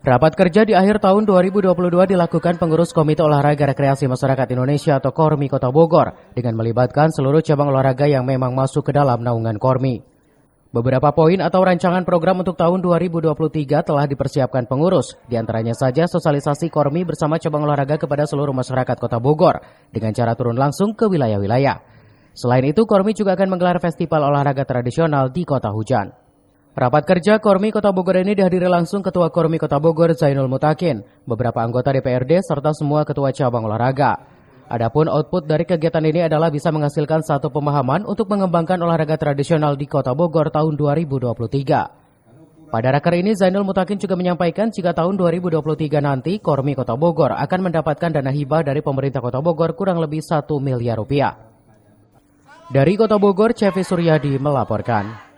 Rapat kerja di akhir tahun 2022 dilakukan pengurus Komite Olahraga Rekreasi Masyarakat Indonesia atau KORMI Kota Bogor dengan melibatkan seluruh cabang olahraga yang memang masuk ke dalam naungan KORMI. Beberapa poin atau rancangan program untuk tahun 2023 telah dipersiapkan pengurus, diantaranya saja sosialisasi KORMI bersama cabang olahraga kepada seluruh masyarakat Kota Bogor dengan cara turun langsung ke wilayah-wilayah. Selain itu, KORMI juga akan menggelar festival olahraga tradisional di Kota Hujan. Rapat kerja KORMI Kota Bogor ini dihadiri langsung Ketua KORMI Kota Bogor Zainul Mutakin, beberapa anggota DPRD serta semua ketua cabang olahraga. Adapun output dari kegiatan ini adalah bisa menghasilkan satu pemahaman untuk mengembangkan olahraga tradisional di Kota Bogor tahun 2023. Pada raker ini Zainul Mutakin juga menyampaikan jika tahun 2023 nanti KORMI Kota Bogor akan mendapatkan dana hibah dari pemerintah Kota Bogor kurang lebih 1 miliar rupiah. Dari Kota Bogor, Cevi Suryadi melaporkan.